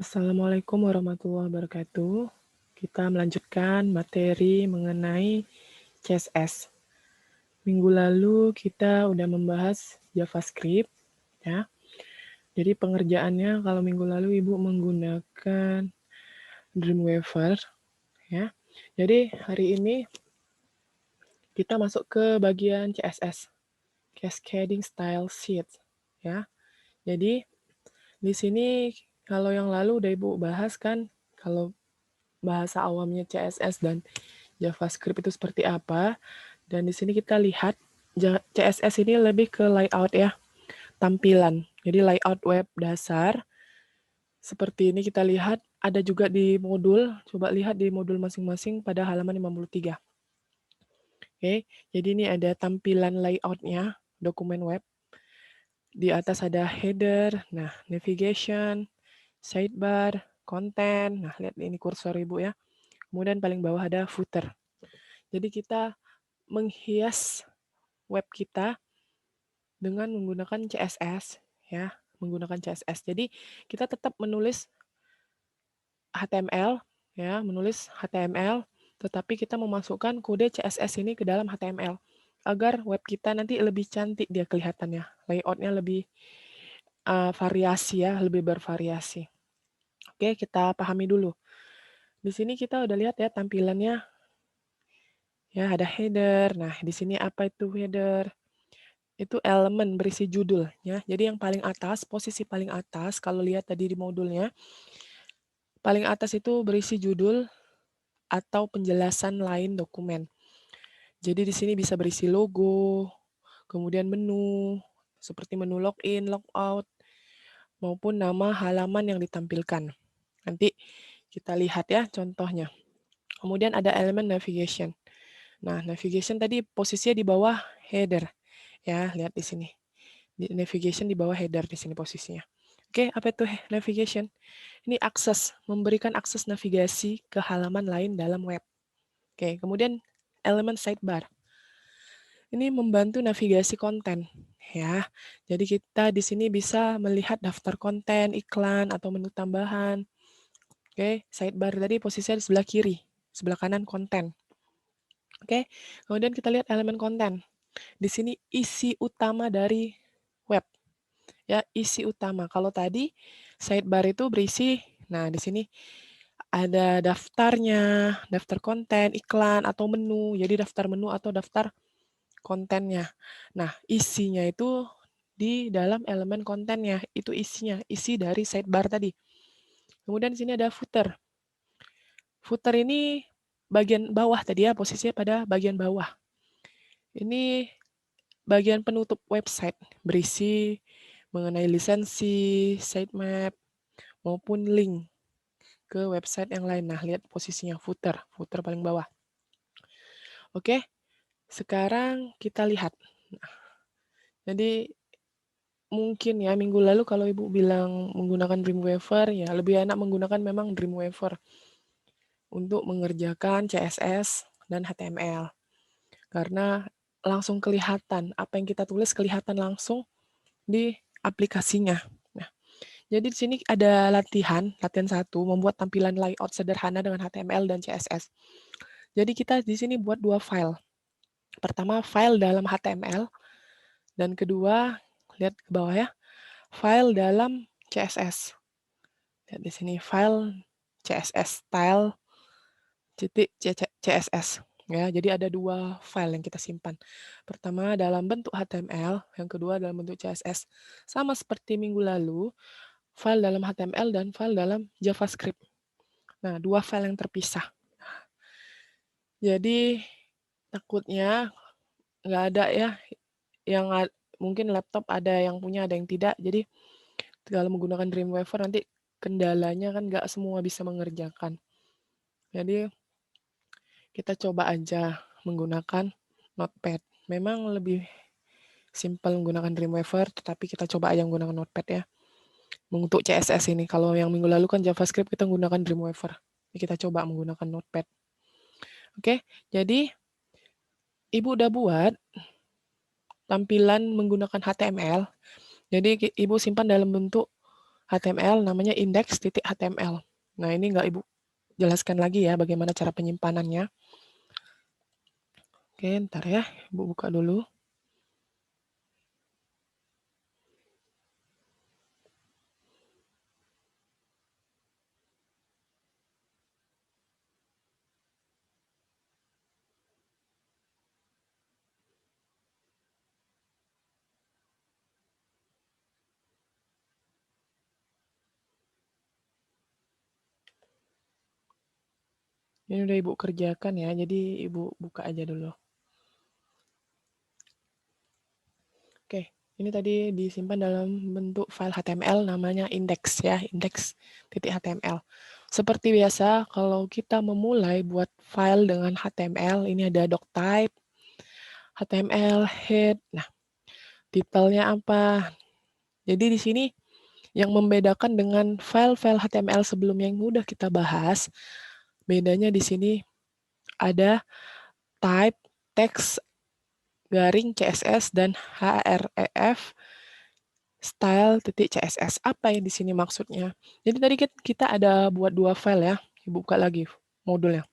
Assalamualaikum warahmatullahi wabarakatuh. Kita melanjutkan materi mengenai CSS. Minggu lalu kita udah membahas JavaScript, ya. Jadi pengerjaannya kalau minggu lalu Ibu menggunakan Dreamweaver, ya. Jadi hari ini kita masuk ke bagian CSS, Cascading Style Sheet, ya. Jadi di sini kalau yang lalu udah Ibu bahas kan, kalau bahasa awamnya CSS dan JavaScript itu seperti apa. Dan di sini kita lihat CSS ini lebih ke layout ya, tampilan. Jadi layout web dasar. Seperti ini kita lihat ada juga di modul. Coba lihat di modul masing-masing pada halaman 53. Oke, jadi ini ada tampilan layoutnya, dokumen web. Di atas ada header, nah navigation, sidebar, konten. Nah, lihat ini kursor Ibu ya. Kemudian paling bawah ada footer. Jadi kita menghias web kita dengan menggunakan CSS ya, menggunakan CSS. Jadi kita tetap menulis HTML ya, menulis HTML tetapi kita memasukkan kode CSS ini ke dalam HTML agar web kita nanti lebih cantik dia kelihatannya. Layoutnya lebih variasi ya, lebih bervariasi. Oke, kita pahami dulu. Di sini kita udah lihat ya tampilannya. Ya, ada header. Nah, di sini apa itu header? Itu elemen berisi judul ya. Jadi yang paling atas, posisi paling atas kalau lihat tadi di modulnya, paling atas itu berisi judul atau penjelasan lain dokumen. Jadi di sini bisa berisi logo, kemudian menu, seperti menu login, logout, maupun nama halaman yang ditampilkan. Nanti kita lihat ya contohnya. Kemudian ada elemen navigation. Nah, navigation tadi posisinya di bawah header. Ya, lihat di sini. Navigation di bawah header di sini posisinya. Oke, apa itu navigation? Ini akses, memberikan akses navigasi ke halaman lain dalam web. Oke, kemudian elemen sidebar. Ini membantu navigasi konten, ya. Jadi kita di sini bisa melihat daftar konten, iklan, atau menu tambahan. Oke, sidebar tadi posisinya di sebelah kiri, sebelah kanan konten. Oke, kemudian kita lihat elemen konten. Di sini isi utama dari web. Ya, isi utama. Kalau tadi sidebar itu berisi, nah di sini ada daftarnya, daftar konten, iklan, atau menu. Jadi daftar menu atau daftar kontennya. Nah, isinya itu di dalam elemen kontennya. Itu isinya, isi dari sidebar tadi. Kemudian di sini ada footer. Footer ini bagian bawah tadi ya, posisinya pada bagian bawah. Ini bagian penutup website, berisi mengenai lisensi, sitemap, maupun link ke website yang lain. Nah, lihat posisinya footer paling bawah. Oke, sekarang kita lihat. Nah, jadi mungkin ya minggu lalu kalau Ibu bilang menggunakan Dreamweaver, ya lebih enak menggunakan memang Dreamweaver untuk mengerjakan CSS dan HTML. Karena langsung kelihatan, apa yang kita tulis kelihatan langsung di aplikasinya. Nah, jadi di sini ada latihan 1, membuat tampilan layout sederhana dengan HTML dan CSS. Jadi kita di sini buat 2 file. Pertama, file dalam HTML, dan kedua, lihat ke bawah ya, file dalam CSS. Lihat di sini, file CSS, style .css. Ya, jadi ada 2 file yang kita simpan. Pertama dalam bentuk HTML, yang kedua dalam bentuk CSS. Sama seperti minggu lalu, file dalam HTML dan file dalam JavaScript. Nah, 2 file yang terpisah. Jadi takutnya nggak ada ya, yang mungkin laptop ada yang punya, ada yang tidak. Jadi kalau menggunakan Dreamweaver nanti kendalanya kan nggak semua bisa mengerjakan. Jadi kita coba aja menggunakan Notepad. Memang lebih simpel menggunakan Dreamweaver, tetapi kita coba aja menggunakan Notepad ya. Untuk CSS ini, kalau yang minggu lalu kan JavaScript kita menggunakan Dreamweaver. Jadi kita coba menggunakan Notepad. Oke, jadi Ibu udah buat tampilan menggunakan HTML. Jadi Ibu simpan dalam bentuk HTML namanya index.html. Nah, ini nggak Ibu jelaskan lagi ya bagaimana cara penyimpanannya. Oke, ntar ya, Ibu buka dulu. Ini udah Ibu kerjakan ya, jadi Ibu buka aja dulu. Oke, ini tadi disimpan dalam bentuk file HTML namanya index ya, index.html. Seperti biasa, kalau kita memulai buat file dengan HTML, ini ada doctype, HTML, head, nah, titelnya apa. Jadi di sini yang membedakan dengan file-file HTML sebelumnya yang udah kita bahas, bedanya di sini ada type, text, garing, CSS, dan href, style.css. Apa yang di sini maksudnya? Jadi tadi kita ada buat dua file ya. Buka lagi modulnya.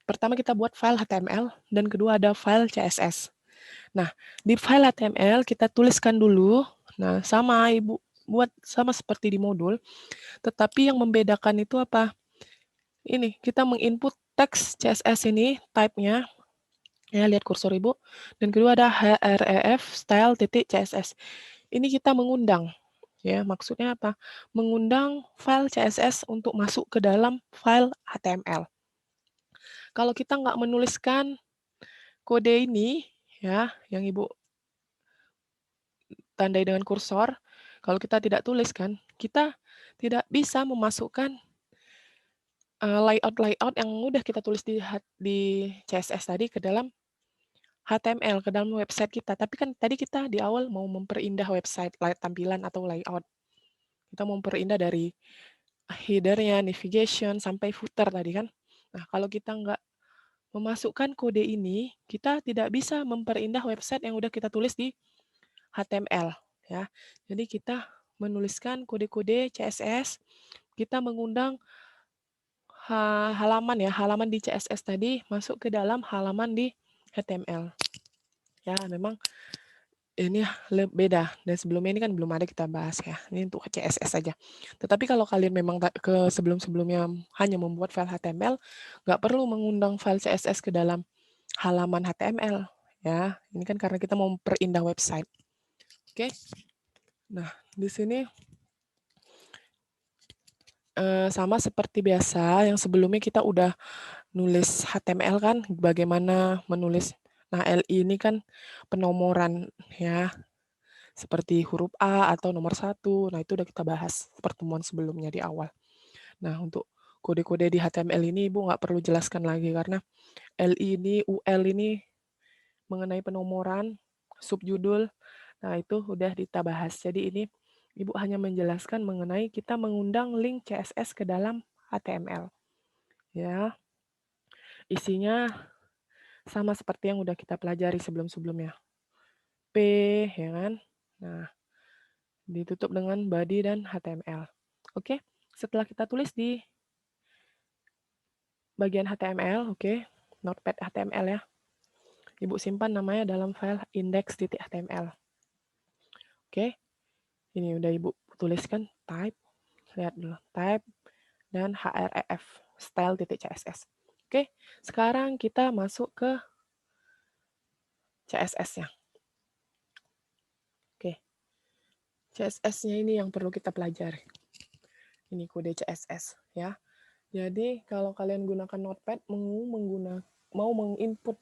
Pertama kita buat file HTML, dan kedua ada file CSS. Nah, di file HTML kita tuliskan dulu. Nah, sama Ibu buat sama seperti di modul, tetapi yang membedakan itu apa? Ini, kita menginput teks CSS ini, type-nya, ya lihat kursor Ibu, dan kedua ada href style.css. Ini kita mengundang, ya maksudnya apa? Mengundang file CSS untuk masuk ke dalam file HTML. Kalau kita nggak menuliskan kode ini, ya, yang Ibu tandai dengan kursor, kalau kita tidak tuliskan, kita tidak bisa memasukkan layout-layout yang udah kita tulis di CSS tadi ke dalam HTML, ke dalam website kita. Tapi kan tadi kita di awal mau memperindah website, tampilan atau layout. Kita mau memperindah dari header-nya, navigation, sampai footer tadi kan. Nah, kalau kita nggak memasukkan kode ini, kita tidak bisa memperindah website yang udah kita tulis di HTML. Ya. Jadi kita menuliskan kode-kode CSS, kita mengundang halaman di CSS tadi masuk ke dalam halaman di HTML. Ya, memang ini beda. Dan sebelumnya ini kan belum ada kita bahas ya. Ini untuk CSS saja. Tetapi kalau kalian memang ke sebelum-sebelumnya hanya membuat file HTML, nggak perlu mengundang file CSS ke dalam halaman HTML. Ya, ini kan karena kita mau memperindah website. Oke. Nah, di sini sama seperti biasa, yang sebelumnya kita udah nulis HTML kan, bagaimana menulis. Nah, LI ini kan penomoran ya, seperti huruf A atau nomor 1. Nah, itu udah kita bahas pertemuan sebelumnya di awal. Nah, untuk kode-kode di HTML ini Ibu nggak perlu jelaskan lagi, karena LI ini, UL ini mengenai penomoran, subjudul, nah itu udah kita bahas. Jadi ini Ibu hanya menjelaskan mengenai kita mengundang link CSS ke dalam HTML. Ya, isinya sama seperti yang udah kita pelajari sebelum-sebelumnya. P, ya kan? Nah, ditutup dengan body dan HTML. Oke, setelah kita tulis di bagian HTML, oke, notepad HTML ya. Ibu simpan namanya dalam file index.html. Oke, ini udah Ibu tuliskan type, lihat dulu, type, dan href, style.css. Oke, sekarang kita masuk ke CSS-nya. Oke, CSS-nya ini yang perlu kita pelajari. Ini kode CSS ya. Jadi kalau kalian gunakan Notepad mau menginput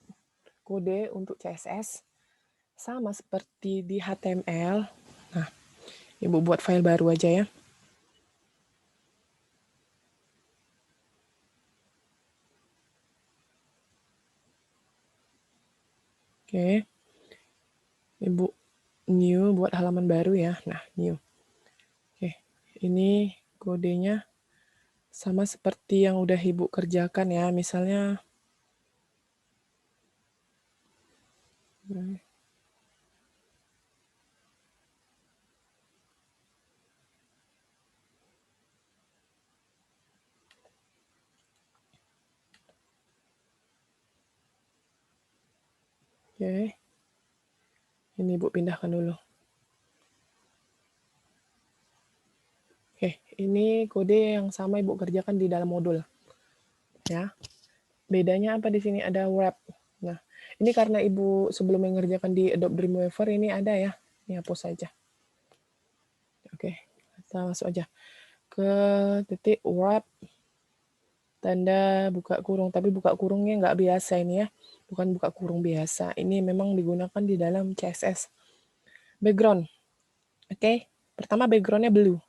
kode untuk CSS sama seperti di HTML. Nah, Ibu buat file baru aja ya. Oke. Ibu new buat halaman baru ya. Nah, new. Oke. Ini kodenya sama seperti yang udah Ibu kerjakan ya. Misalnya Oke. Ini Ibu pindahkan dulu. Oke, ini kode yang sama Ibu kerjakan di dalam modul. Ya. Bedanya apa di sini? Ada wrap. Nah, ini karena Ibu sebelum mengerjakan di Adobe Dreamweaver ini ada ya. Ini hapus saja. Oke, kita masuk aja ke titik wrap tanda buka kurung, tapi buka kurungnya nggak biasa ini ya, bukan buka kurung biasa, ini memang digunakan di dalam CSS. Background, oke, pertama backgroundnya blue,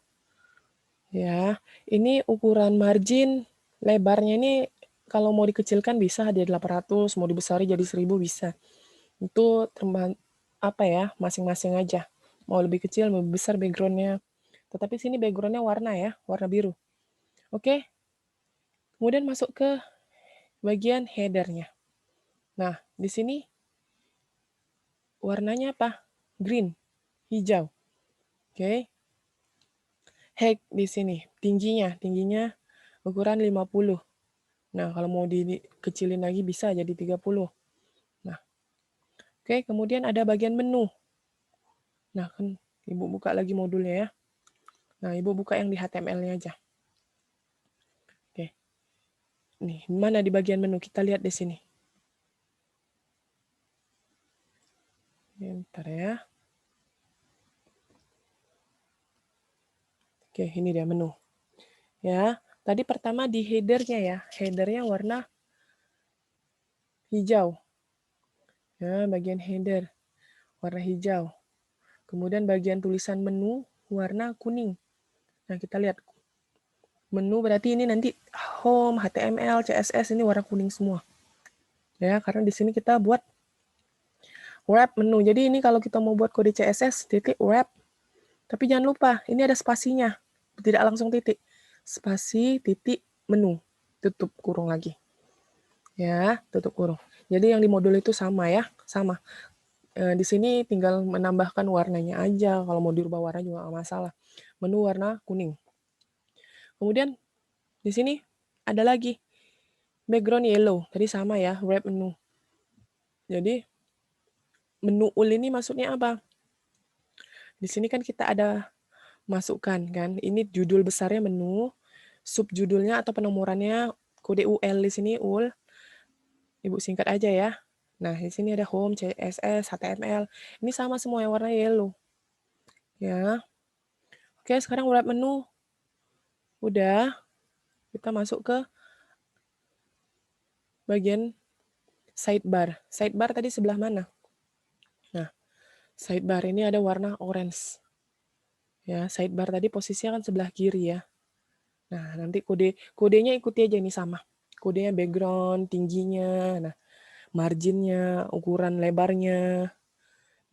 ya, ini ukuran margin, lebarnya ini kalau mau dikecilkan bisa jadi 800, mau dibesari jadi 1000 bisa, itu apa ya, masing-masing aja, mau lebih kecil, mau lebih besar backgroundnya, tetapi sini backgroundnya warna ya, warna biru, oke. Kemudian masuk ke bagian headernya. Nah, di sini warnanya apa? Green, hijau. Oke. Height di sini, tingginya ukuran 50. Nah, kalau mau dikecilin lagi bisa jadi 30. Nah, oke, kemudian ada bagian menu. Nah, kan Ibu buka lagi modulnya ya. Nah, Ibu buka yang di HTML-nya aja. Oke. Nih, mana di bagian menu? Kita lihat di sini. Bentar ya. Oke, ini dia menu. Ya, tadi pertama di header-nya ya. Header-nya warna hijau. Ya, bagian header warna hijau. Kemudian bagian tulisan menu warna kuning. Nah, kita lihat. Menu berarti ini nanti home, HTML, CSS ini warna kuning semua. Ya, karena di sini kita buat wrap menu. Jadi ini kalau kita mau buat kode CSS, titik wrap. Tapi jangan lupa, ini ada spasinya. Tidak langsung titik. Spasi, titik, menu. Tutup kurung lagi. Ya, tutup kurung. Jadi yang di modul itu sama ya, sama. Di sini tinggal menambahkan warnanya aja. Kalau mau dirubah warna juga nggak masalah. Menu warna kuning. Kemudian di sini ada lagi background yellow. Tadi sama ya, wrap menu. Jadi menu ul ini maksudnya apa? Di sini kan kita ada masukkan kan. Ini judul besarnya menu, subjudulnya atau penomorannya kode UL di sini ul. Ibu singkat aja ya. Nah, di sini ada home, CSS, HTML. Ini sama semua yang warna yellow. Ya. Oke, sekarang wrap menu. Udah. Kita masuk ke bagian sidebar. Sidebar tadi sebelah mana? Nah, sidebar ini ada warna orange. Ya, sidebar tadi posisinya kan sebelah kiri ya. Nah, nanti kodenya ikuti aja ini sama. Kodenya background, tingginya, nah, marginnya, ukuran lebarnya,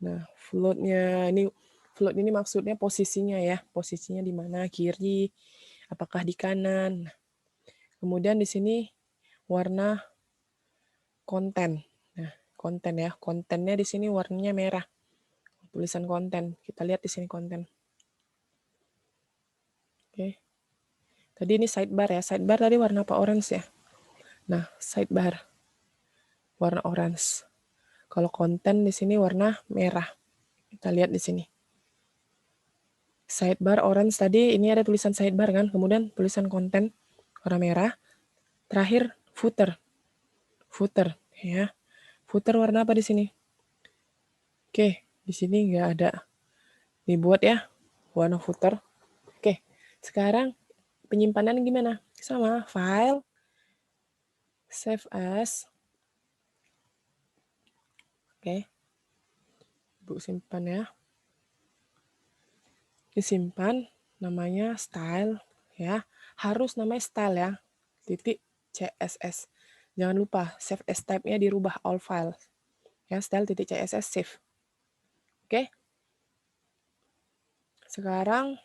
nah, floatnya. Ini float ini maksudnya posisinya ya, posisinya di mana, kiri, apakah di kanan. Nah, kemudian di sini warna konten. Nah, konten ya, kontennya di sini warnanya merah. Tulisan konten, kita lihat di sini konten. Oke. Tadi ini sidebar ya, sidebar tadi warna apa? Orange ya. Nah, sidebar warna orange. Kalau konten di sini warna merah. Kita lihat di sini. Sidebar orange tadi, ini ada tulisan sidebar kan, kemudian tulisan konten warna merah. Terakhir footer. Footer ya. Footer warna apa di sini? Oke, di sini nggak ada. Dibuat ya warna footer. Oke, sekarang penyimpanan gimana? Sama, file, save as. Oke, Ibu simpan ya. Disimpan, namanya style ya. Harus namanya style ya. Titik CSS. Jangan lupa save as type-nya dirubah all file. Ya, style titik CSS save. Oke. Sekarang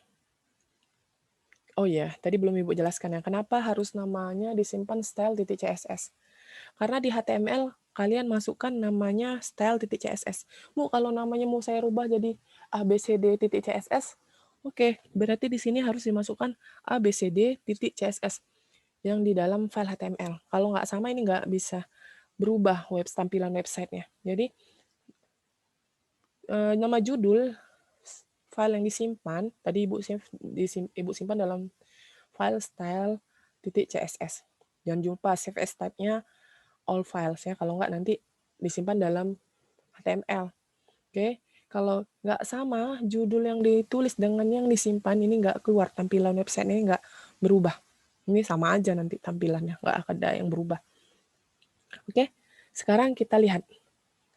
oh ya, tadi belum Ibu jelaskan ya. Kenapa harus namanya disimpan style titik CSS? Karena di HTML kalian masukkan namanya style titik CSS. Bu, kalau namanya mau saya rubah jadi ABCD titik CSS, oke, berarti di sini harus dimasukkan ABCD titik CSS yang di dalam file HTML. Kalau nggak sama ini nggak bisa berubah tampilan websitenya. Jadi nama judul file yang disimpan, tadi Ibu simpan dalam file style.css. Jangan lupa save as type-nya all files ya, kalau nggak nanti disimpan dalam HTML. Oke, kalau nggak sama judul yang ditulis dengan yang disimpan ini nggak keluar, tampilan website ini nggak berubah. Ini sama aja nanti tampilannya, nggak ada yang berubah. Oke, sekarang kita lihat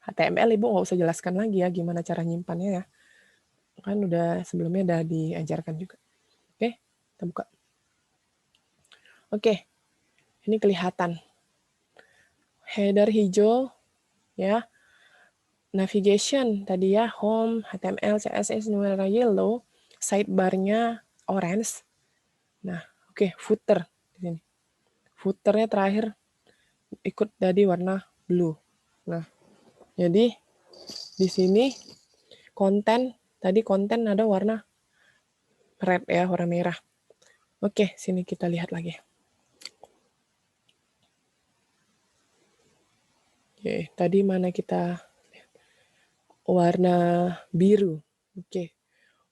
HTML. Ibu nggak usah jelaskan lagi ya gimana cara nyimpannya ya. Kan udah sebelumnya udah diajarkan juga. Oke, kita buka. Oke, ini kelihatan. Header hijau, ya. Navigation tadi ya, home, HTML, CSS, warna yellow, sidebar-nya orange. Nah, oke, footer di sini. Footernya terakhir ikut tadi warna blue. Nah, jadi di sini konten ada warna red ya, warna merah. Oke, sini kita lihat lagi. Oke, tadi mana kita warna biru. Oke.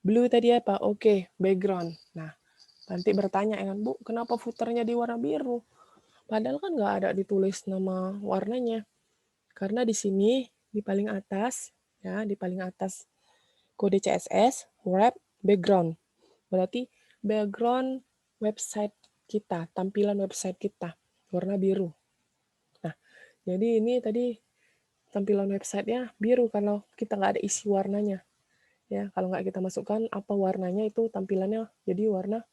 Blue tadi apa? Oke, background. Nah, nanti bertanya kan, Bu, kenapa footernya di warna biru? Padahal kan nggak ada ditulis nama warnanya. Karena di sini, di paling atas, ya, di paling atas kode CSS, wrap, background. Berarti background website kita, tampilan website kita, warna biru. Nah, jadi ini tadi tampilan website-nya biru kalau kita nggak ada isi warnanya. Ya, kalau nggak kita masukkan apa warnanya itu tampilannya jadi warna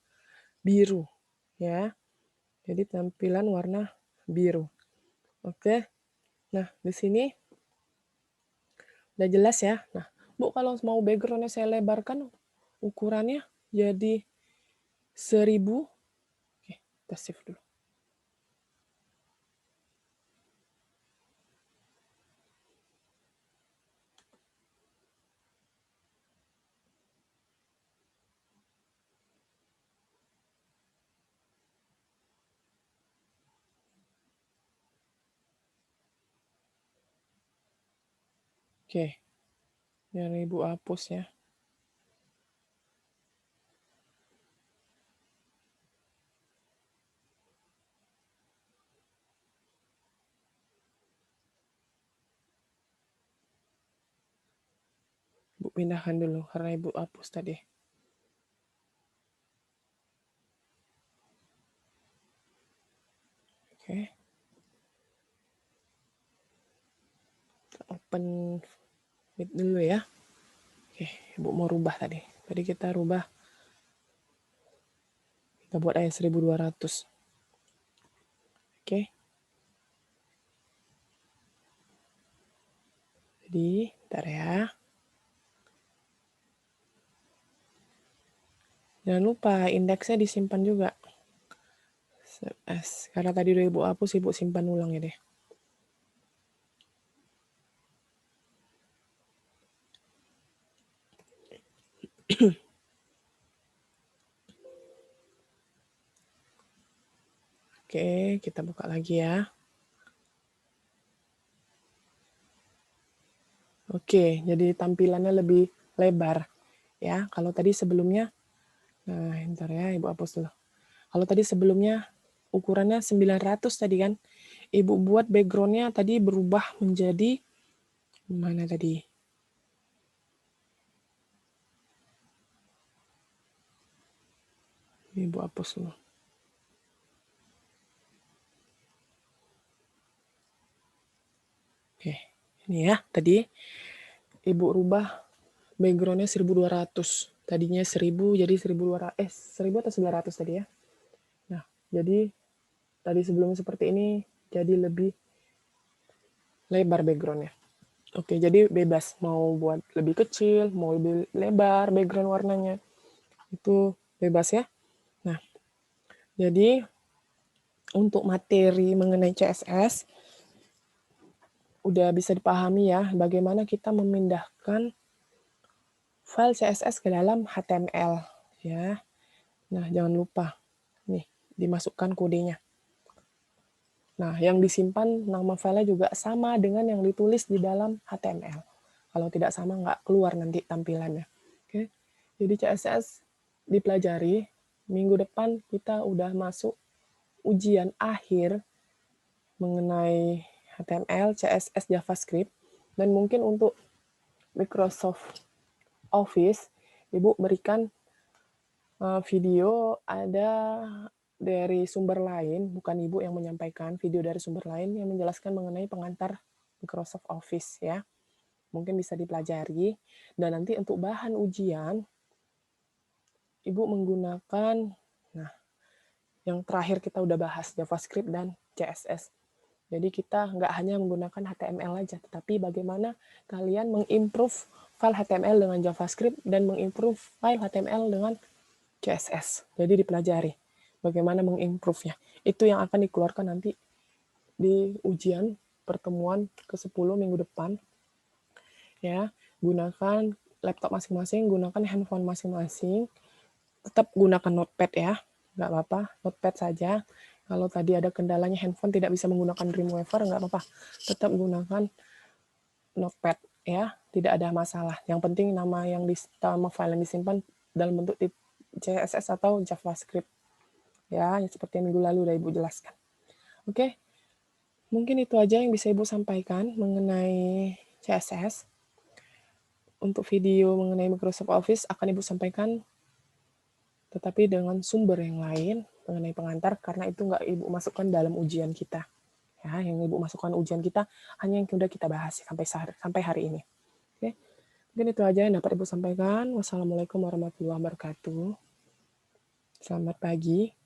biru. Ya, jadi tampilan warna biru. Oke, nah di sini udah jelas ya. Nah, Bu, kalau mau background-nya saya lebarkan ukurannya jadi 1000. Oke, kita save dulu. Oke, biar Ibu hapus ya. Bu pindahkan dulu karena Ibu hapus tadi. Oke. Open with dulu ya. Oke, Ibu mau rubah tadi. Tadi kita rubah. Kita buat aja 1200. Oke. Jadi, bentar ya. Jangan lupa indeksnya disimpan juga. Karena tadi udah Ibu hapus, Ibu simpan ulang ya deh. Oke, kita buka lagi ya. Oke, jadi tampilannya lebih lebar. Ya, kalau tadi sebelumnya, nah ntar ya, Ibu hapus dulu. Kalau tadi sebelumnya ukurannya 900 tadi kan, Ibu buat background-nya tadi berubah menjadi, mana tadi? Ibu hapus dulu. Oke, ini ya, tadi Ibu rubah background-nya 1200. Tadinya 1000 jadi 1200, 1000 atau 900 tadi ya. Nah, jadi tadi sebelumnya seperti ini, jadi lebih lebar background-nya. Oke, jadi bebas. Mau buat lebih kecil, mau lebih lebar background warnanya. Itu bebas ya. Nah, jadi untuk materi mengenai CSS, udah bisa dipahami ya, bagaimana kita memindahkan file CSS ke dalam HTML. Ya. Nah, jangan lupa. Nih, dimasukkan kodenya. Nah, yang disimpan nama filenya juga sama dengan yang ditulis di dalam HTML. Kalau tidak sama, nggak keluar nanti tampilannya. Oke, jadi CSS dipelajari. Minggu depan kita udah masuk ujian akhir mengenai HTML, CSS, JavaScript, dan mungkin untuk Microsoft Office, Ibu berikan video ada dari sumber lain, bukan Ibu yang menyampaikan, video dari sumber lain yang menjelaskan mengenai pengantar Microsoft Office ya. Mungkin bisa dipelajari. Dan nanti untuk bahan ujian, Ibu menggunakan, nah, yang terakhir kita udah bahas, JavaScript dan CSS. Jadi kita nggak hanya menggunakan HTML aja, tetapi bagaimana kalian mengimprove file HTML dengan JavaScript dan mengimprove file HTML dengan CSS. Jadi dipelajari bagaimana mengimprove-nya. Itu yang akan dikeluarkan nanti di ujian pertemuan ke-10 minggu depan. Ya, gunakan laptop masing-masing, gunakan handphone masing-masing. Tetap gunakan notepad ya, nggak apa-apa, notepad saja. Kalau tadi ada kendalanya handphone tidak bisa menggunakan Dreamweaver, nggak apa-apa. Tetap gunakan notepad ya, tidak ada masalah. Yang penting nama file yang disimpan dalam bentuk CSS atau JavaScript. Ya, seperti yang minggu lalu udah Ibu jelaskan. Oke, mungkin itu aja yang bisa Ibu sampaikan mengenai CSS. Untuk video mengenai Microsoft Office akan Ibu sampaikan, tetapi dengan sumber yang lain mengenai pengantar, karena itu nggak Ibu masukkan dalam ujian kita. Ya, yang Ibu masukkan ujian kita hanya yang sudah kita bahas sampai hari ini. Oke, mungkin itu aja yang dapat Ibu sampaikan. Wassalamualaikum warahmatullahi wabarakatuh. Selamat pagi.